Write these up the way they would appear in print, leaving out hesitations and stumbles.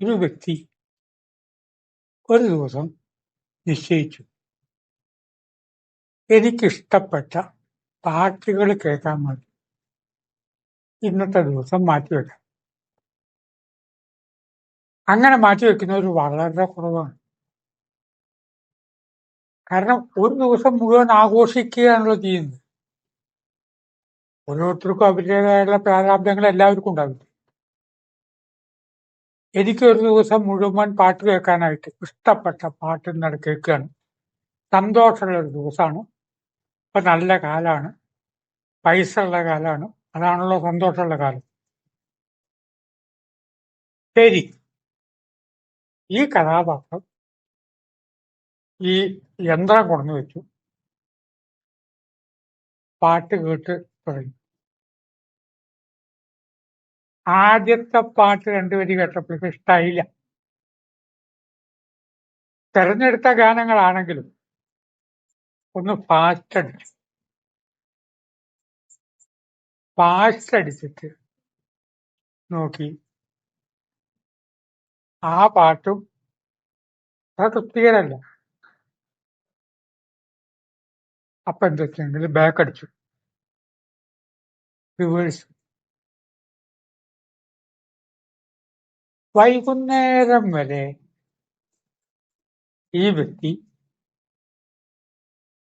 ഒരു വ്യക്തി ഒരു ദിവസം നിശ്ചയിച്ചു, എനിക്കിഷ്ടപ്പെട്ട പാട്ടുകൾ കേൾക്കാൻ വേണ്ടി ഇന്നത്തെ ദിവസം മാറ്റിവെക്കാം. അങ്ങനെ മാറ്റിവെക്കുന്നവർ വളരെ കുറവാണ്. കാരണം ഒരു ദിവസം മുഴുവൻ ആഘോഷിക്കുകയാണല്ലോ ചെയ്യുന്നത്. ഓരോരുത്തർക്കും അവരുടേതായുള്ള പ്രാരാബ്ദങ്ങൾ എല്ലാവർക്കും ഉണ്ടാവില്ല. എനിക്കൊരു ദിവസം മുഴുവൻ പാട്ട് കേൾക്കാനായിട്ട് ഇഷ്ടപ്പെട്ട പാട്ട് ഇന്നലെ കേൾക്കുകയാണ്. സന്തോഷമുള്ള ഒരു ദിവസമാണ്. ഇപ്പൊ നല്ല കാലമാണ്, പൈസ ഉള്ള കാലമാണ്, അതാണല്ലോ സന്തോഷമുള്ള കാലം. ശരി, ഈ കഥാപാത്രം ഈ യന്ത്രം കൊണ്ടു വെച്ചു, പാട്ട് കേട്ട് തുടങ്ങി. ആദ്യത്തെ പാട്ട് രണ്ടുപേര് കേട്ടപ്പോഴേക്കും ഇഷ്ടായില്ല. തെരഞ്ഞെടുത്ത ഗാനങ്ങളാണെങ്കിലും ഒന്ന് ഫാസ്റ്റ് അടിച്ചു. ഫാസ്റ്റ് അടിച്ചിട്ട് നോക്കി, ആ പാട്ടും അത് തൃപ്തികരല്ല. അപ്പൊ എന്താ വെച്ചെങ്കിൽ ബാക്ക് അടിച്ചു, റിവേഴ്സ്. വൈകുന്നേരം വരെ ഈ വ്യക്തി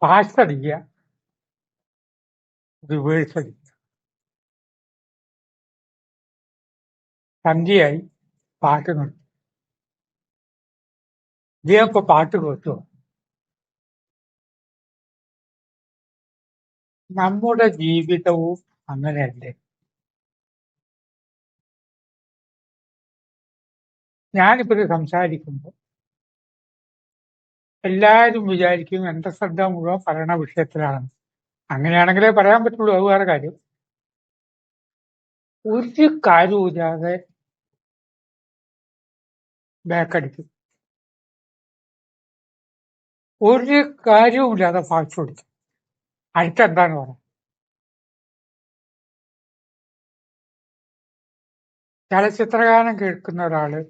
ഫാസ്റ്റ് അടിക്കുക, റിവേഴ്സ് അടിക്കുക. സന്ധ്യയായി, പാട്ട് നിർത്തി. ഇദ്ദേഹം ഇപ്പൊ പാട്ട് കേട്ടോ? നമ്മുടെ ജീവിതവും അങ്ങനെയല്ലേ? ഞാനിപ്പോ ഇത് സംസാരിക്കുമ്പോൾ എല്ലാവരും വിചാരിക്കും എന്റെ ശ്രദ്ധ മുഴുവൻ ഭരണ വിഷയത്തിലാണെന്ന്. അങ്ങനെയാണെങ്കിലേ പറയാൻ പറ്റുള്ളൂ, അത് വേറെ കാര്യം. ഒരു കാര്യമില്ലാതെ ബാക്കടിക്കും, ഒരു കാര്യവുമില്ലാതെ ഫാസ്റ്റ് കൊടുക്കും. അടുത്തെന്താണ് പറയാം? ചലച്ചിത്രഗാനം കേൾക്കുന്ന ഒരാള്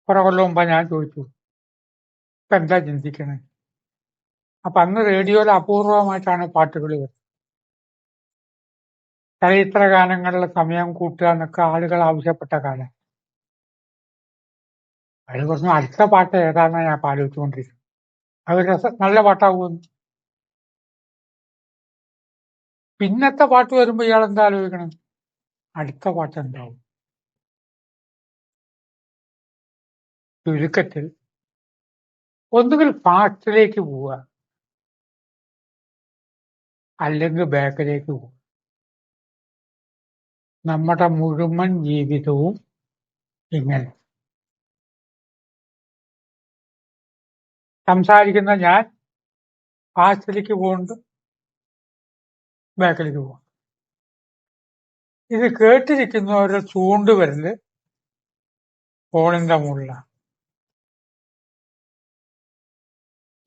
കുറെ കൊല്ലം മുമ്പ് ഞാൻ ചോദിച്ചു, ഇപ്പൊ എന്താ ചിന്തിക്കണേ? അപ്പൊ അന്ന് റേഡിയോയിൽ അപൂർവമായിട്ടാണ് പാട്ടുകൾ വരുന്നത്. ചലച്ചിത്രഗാനങ്ങളിലെ സമയം കൂട്ടുക എന്നൊക്കെ ആളുകൾ ആവശ്യപ്പെട്ട കാലം. അതിൽ കുറച്ച് അടുത്ത പാട്ട് ഏതാണെന്ന് ഞാൻ ആലോചിച്ചുകൊണ്ടിരിക്കുന്നു. അത് നല്ല പാട്ടാകുമെന്ന്. പിന്നത്തെ പാട്ട് വരുമ്പോ ഇയാൾ എന്താ ആലോചിക്കണം? അടുത്ത പാട്ട് എന്താവും? ചുരുക്കത്തിൽ ഒന്നുകിൽ ഫാസ്റ്റിലേക്ക് പോവുക, അല്ലെങ്കിൽ ബാക്കിലേക്ക് പോവുക. നമ്മുടെ മുഴുവൻ ജീവിതവും ഇങ്ങനെ. സംസാരിക്കുന്ന ഞാൻ ഫാസ്റ്റിലേക്ക് പോകുന്നുണ്ട്, ബാക്കിലേക്ക് പോവാം. ഇത് കേട്ടിരിക്കുന്നവരുടെ ചൂണ്ടുവരല് ഫോണിന്റെ മുകളിലാണ്.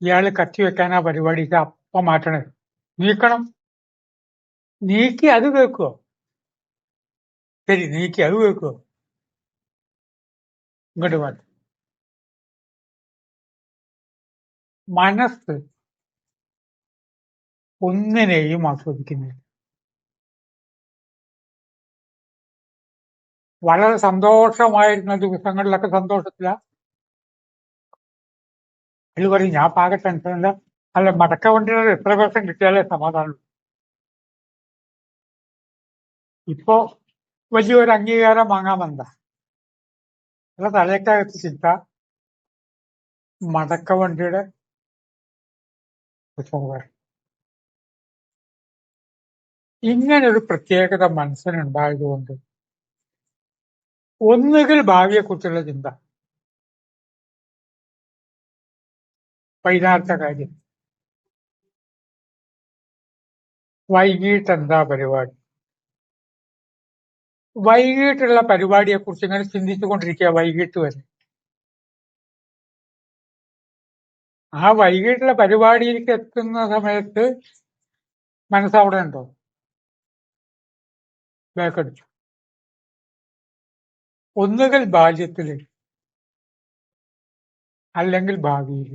ഇയാള് കത്തിവെക്കാനാ പരിപാടി, അപ്പം മാറ്റണേ, നീക്കണം. നീക്കി അത് കേൾക്കുവോ? ശരി, നീക്കി അത് കേൾക്കുവോ? ഇങ്ങോട്ട് മാറ്റി. മനസ്സ് ഒന്നിനെയും ആസ്വദിക്കുന്നില്ല. വളരെ സന്തോഷമായിരുന്ന ദിവസങ്ങളിലൊക്കെ സന്തോഷത്തില. അതിൽ പറയും ഞാൻ പാക ടെൻഷനില്ല. അല്ല, മടക്ക വണ്ടിയുടെ എത്ര വർഷം കിട്ടിയാലേ സമാധാനം. ഇപ്പോ വലിയൊരു അംഗീകാരം വാങ്ങാമെന്താ? അല്ല, തലയ്ക്കകത്ത് ചിന്ത മടക്ക വണ്ടിയുടെ പുസ്തകം. ഇങ്ങനൊരു പ്രത്യേകത മനസ്സിനുണ്ടായതുകൊണ്ട് ഒന്നുകിൽ ഭാവിയെക്കുറിച്ചുള്ള ചിന്ത, വൈകുന്നേരത്തെ കാര്യം, വൈകിട്ട് എന്താ പരിപാടി, വൈകിട്ടുള്ള പരിപാടിയെക്കുറിച്ച് ഇങ്ങനെ ചിന്തിച്ചുകൊണ്ടിരിക്കുക വൈകിട്ട് വരെ. ആ വൈകിട്ടുള്ള പരിപാടിയിലേക്ക് എത്തുന്ന സമയത്ത് മനസ്സവിടെ ഉണ്ടോ? ബാക്കടിച്ചു. ഒന്നുകിൽ ബാല്യത്തില് അല്ലെങ്കിൽ ഭാവിയിൽ.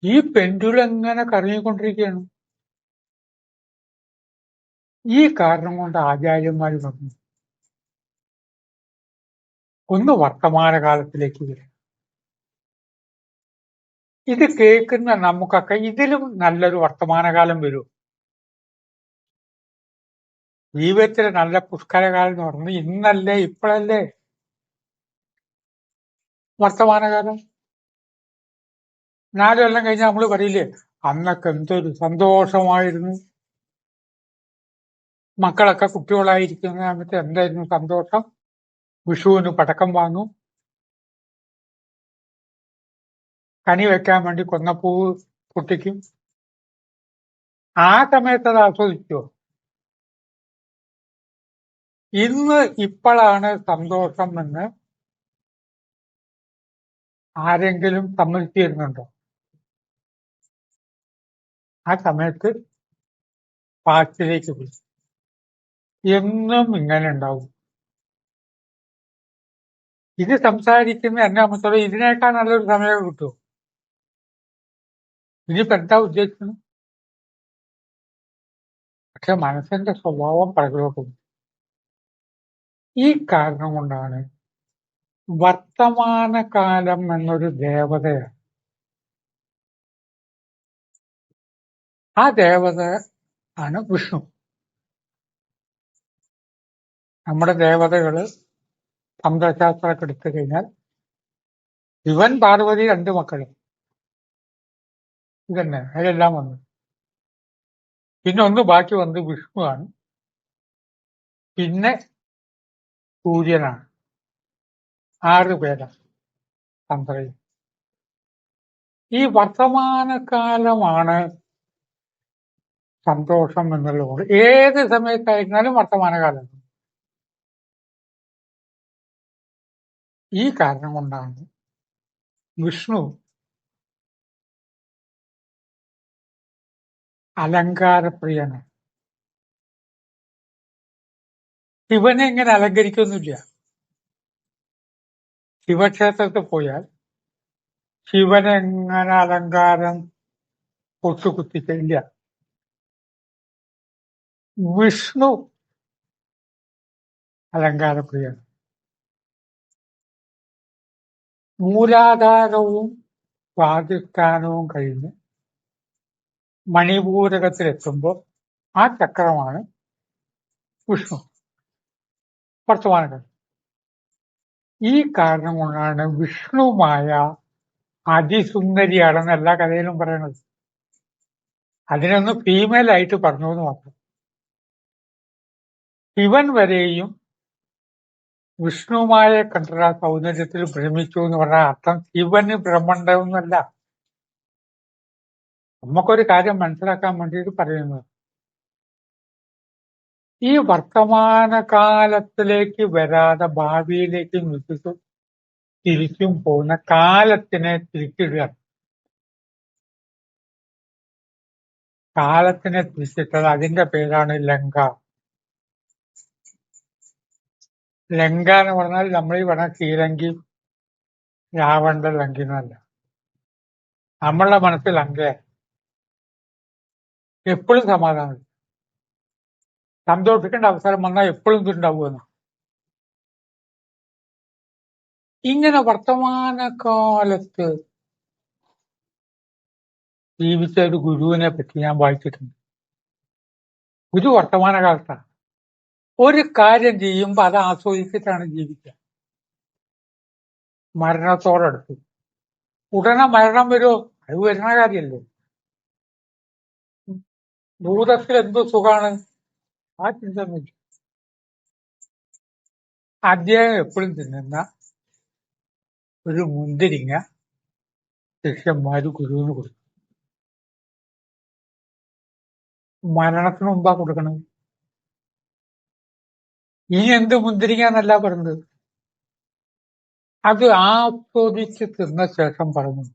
ഈ പെൻഡുലം എങ്ങനെ കറങ്ങിക്കൊണ്ടിരിക്കുകയാണ്. ഈ കാരണം കൊണ്ട് ആചാര്യന്മാർ പറഞ്ഞു, ഒന്ന് വർത്തമാനകാലത്തിലേക്ക് വരും. ഇത് കേൾക്കുന്ന നമുക്കൊക്കെ ഇതിലും നല്ലൊരു വർത്തമാനകാലം വരും. ജീവിതത്തിലെ നല്ല പുഷ്കരകാലം എന്ന് പറഞ്ഞത് ഇന്നല്ലേ, ഇപ്പോഴല്ലേ വർത്തമാനകാലം. 4 കൊല്ലം കഴിഞ്ഞാൽ നമ്മൾ പറയില്ലേ, അന്നൊക്കെ എന്തൊരു സന്തോഷമായിരുന്നു, മക്കളൊക്കെ കുട്ടികളായിരിക്കുന്ന സമയത്ത് എന്തായിരുന്നു സന്തോഷം, വിഷുവിന് പടക്കം വാങ്ങും, കണി വെക്കാൻ വേണ്ടി കൊന്നപ്പൂവ് പൊട്ടിക്കും. ആ സമയത്ത് അത് ആസ്വദിക്കുമോ? ഇന്ന് ഇപ്പോഴാണ് സന്തോഷം എന്ന് ആരെങ്കിലും സമ്മതിച്ചു തരുന്നുണ്ടോ? ആ സമയത്ത് പാസ്റ്റിലേക്ക് പോയി. എന്നും ഇങ്ങനെ ഉണ്ടാവും. ഇത് സംസാരിക്കുന്ന എന്നെ സംബന്ധിച്ചോളം ഇതിനേക്കാൾ നല്ലൊരു സമയം കിട്ടുമോ? ഇനിയിപ്പോ എന്താ ഉദ്ദേശിക്കുന്നത്? പക്ഷെ മനസ്സിന്റെ സ്വഭാവം പ്രകടമാക്കും. ഈ കാരണം കൊണ്ടാണ് വർത്തമാനകാലം എന്നൊരു ദേവതയാണ്. ആ ദേവത ആണ് വിഷ്ണു. നമ്മുടെ ദേവതകള് തന്ത്രശാസ്ത്രമൊക്കെ എടുത്തു കഴിഞ്ഞാൽ ശിവൻ, പാർവതി, 2 മക്കളും ഇതന്നെ, അതിലെല്ലാം വന്നു. പിന്നെ ഒന്ന് ബാക്കി വന്നത് വിഷ്ണുവാണ്, പിന്നെ സൂര്യനാണ്. 6 പേരാണ് തന്ത്രയിൽ. ഈ വർത്തമാനകാലമാണ് സന്തോഷം എന്നുള്ളത്. ഏത് സമയത്തായിരുന്നാലും വർത്തമാനകാലം. ഈ കാരണം കൊണ്ടാണ് വിഷ്ണു അലങ്കാരപ്രിയനാണ്. ശിവനെ ഇങ്ങനെ അലങ്കരിക്കൊന്നുമില്ല. ശിവക്ഷേത്രത്തിൽ പോയാൽ ശിവനെങ്ങനെ അലങ്കാരം പൊട്ടുകുത്തിക്കില്ല. വിഷ്ണു അലങ്കാരപ്രിയനാണ്. മൂലാധാരവും സ്വാധിഷ്ഠാനവും കഴിഞ്ഞ് മണിപൂരകത്തിലെത്തുമ്പോൾ ആ ചക്രമാണ് വിഷ്ണു, വർത്തമാനകാലം. ഈ കാരണം കൊണ്ടാണ് വിഷ്ണുമായ അതിസുന്ദരിയാണെന്ന് എല്ലാ കഥയിലും പറയുന്നത്. അതിനൊന്ന് ഫീമെയിൽ ആയിട്ട് പറഞ്ഞു എന്ന് മാത്രം. ശിവൻ വരെയും വിഷ്ണുമായ കണ്ട സൗന്ദര്യത്തിൽ ഭ്രമിച്ചു എന്ന് പറഞ്ഞാൽ അർത്ഥം ശിവന് ബ്രഹ്മണ്ടമൊന്നുമല്ല. നമുക്കൊരു കാര്യം മനസ്സിലാക്കാൻ വേണ്ടിയിട്ട് പറയുന്നത്, ഈ വർത്തമാനകാലത്തിലേക്ക് വരാതെ ഭാവിയിലേക്ക് തിരിച്ചും പോകുന്ന കാലത്തിനെ തിരിച്ചിടുക. കാലത്തിനെ തിരിച്ചിട്ടത് അതിന്റെ പേരാണ് ലങ്ക. ലങ്ക എന്ന് പറഞ്ഞാൽ നമ്മൾ ഈ പറഞ്ഞ ശ്രീലങ്കി, രാവണന്റെ ലങ്കി എന്നല്ല. നമ്മളുടെ മനസ്സിൽ ലങ്ക എപ്പോഴും സമാധാനം, സന്തോഷിക്കേണ്ട അവസരം വന്നാൽ എപ്പോഴും ഇതുണ്ടാവുമെന്ന്. ഇങ്ങനെ വർത്തമാനകാലത്ത് ജീവിച്ച ഒരു ഗുരുവിനെ പറ്റി ഞാൻ വായിച്ചിട്ടുണ്ട്. ഗുരു വർത്തമാനകാലത്താണ്. ഒരു കാര്യം ചെയ്യുമ്പോൾ അത് ആസ്വദിച്ചിട്ടാണ് ജീവിക്കുക. മരണത്തോടടുത്ത് ഉടനെ മരണം വരുമോ? അത് വരുന്ന കാര്യമല്ലേ. ഭൂതത്തിൽ എന്ത് സുഖാണ്, ആ ചിന്ത ഒന്നുമില്ല. അദ്ദേഹം എപ്പോഴും തിന്നുന്ന ഒരു മുന്തിരിങ്ങ ശിഷ്യന്മാര് ഗുരുവിന് കൊടുക്കും. മരണത്തിന് മുമ്പാ കൊടുക്കണത്. ഇനി എന്ത് മുന്തിരിങ്ങ എന്നല്ല പറഞ്ഞത്, അത് ആസ്വദിച്ച് തിന്ന ശേഷം പറഞ്ഞു,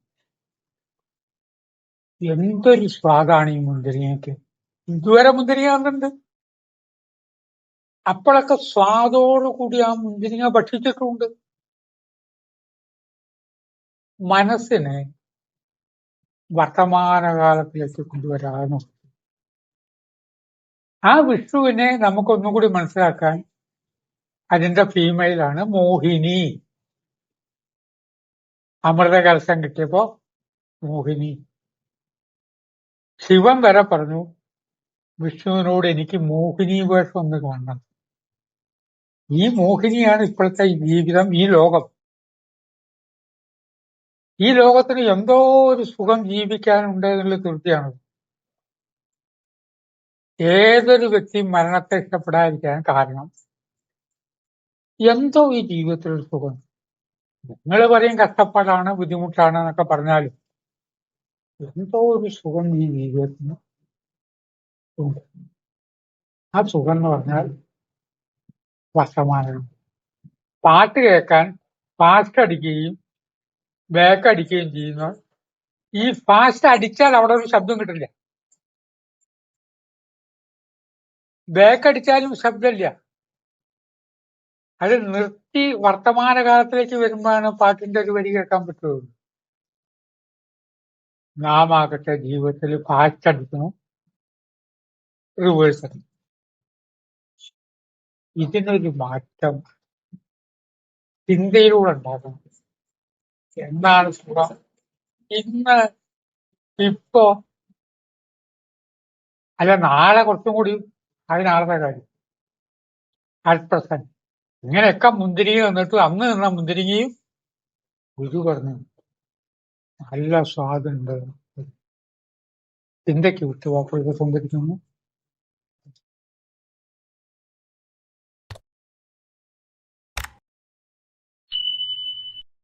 എന്തൊരു സ്വാദാണ് ഈ മുന്തിരിങ്ങയ്ക്ക്. ഇതുവരെ മുന്തിരിങ്ങ വന്നിട്ടുണ്ട്, അപ്പോഴൊക്കെ സ്വാദോടുകൂടി ആ മുന്തിരിങ്ങ ഭക്ഷിച്ചിട്ടുണ്ട്. മനസ്സിനെ വർത്തമാനകാലത്തിലേക്ക് കൊണ്ടുവരാനും ആ വിഷ്ണുവിനെ നമുക്കൊന്നും കൂടി മനസ്സിലാക്കാൻ അതിന്റെ ഫീമെയിലാണ് മോഹിനി. അമൃത കലശം കിട്ടിയപ്പോ മോഹിനി. ശിവൻ വരെ പറഞ്ഞു വിഷ്ണുവിനോട് എനിക്ക് മോഹിനി വേഷം ഒന്ന് കാണണം. ഈ മോഹിനിയാണ് ഇപ്പോഴത്തെ ഈ ജീവിതം, ഈ ലോകം. ഈ ലോകത്തിന് എന്തോ ഒരു സുഖം ജീവിക്കാനുണ്ട് എന്നുള്ളത് തീർച്ചയാണ്. ഏതൊരു വ്യക്തിയും മരണത്തെ ഇഷ്ടപ്പെടാതിരിക്കാൻ കാരണം എന്തോ ഈ ജീവിതത്തിലൊരു സുഖം. നിങ്ങൾ പറയും കഷ്ടപ്പാടാണ്, ബുദ്ധിമുട്ടാണ് എന്നൊക്കെ പറഞ്ഞാലും എന്തോ ഒരു സുഖം ഈ ജീവിതത്തിന് ഉണ്ട്. ആ സുഖം എന്ന് പറഞ്ഞാൽ വർത്തമാനം. പാട്ട് കേൾക്കാൻ ഫാസ്റ്റ് അടിക്കുകയും ബാക്ക് അടിക്കുകയും ചെയ്യുന്ന ഈ ഫാസ്റ്റ് അടിച്ചാൽ അവിടെ ഒരു ശബ്ദം കിട്ടില്ല, ബാക്ക് അടിച്ചാലും ശബ്ദമില്ല. അത് നിർത്തി വർത്തമാനകാലത്തിലേക്ക് വരുമ്പോഴാണ് പാട്ടിന്റെ ഒരു വരി കേൾക്കാൻ പറ്റുള്ളൂ. നാം ആകട്ടെ ജീവിതത്തിൽ ഫാസ്റ്റ് അടിക്കണം, റിവേഴ്സ് അടിക്കണം. ഇതിനൊരു മാറ്റം ചിന്തയിലൂടെ ഉണ്ടാക്കണം. എന്താണ് സുഖം? ഇന്ന്, ഇപ്പോ, അല്ല നാളെ കുറച്ചും കൂടി, അത് നാളത്തെ കാര്യം. അറ്റ് പ്രസന്റ് ഇങ്ങനെയൊക്കെ മുന്തിരിങ്ങ നിന്നിട്ട് അന്ന് നിന്ന മുന്തിരിങ്ങയും ഗുരു പറഞ്ഞു നല്ല സ്വാദുണ്ട്. ചിന്തയ്ക്ക് വിട്ടുവാക്കുകൾ സംഭരിക്കുന്നു.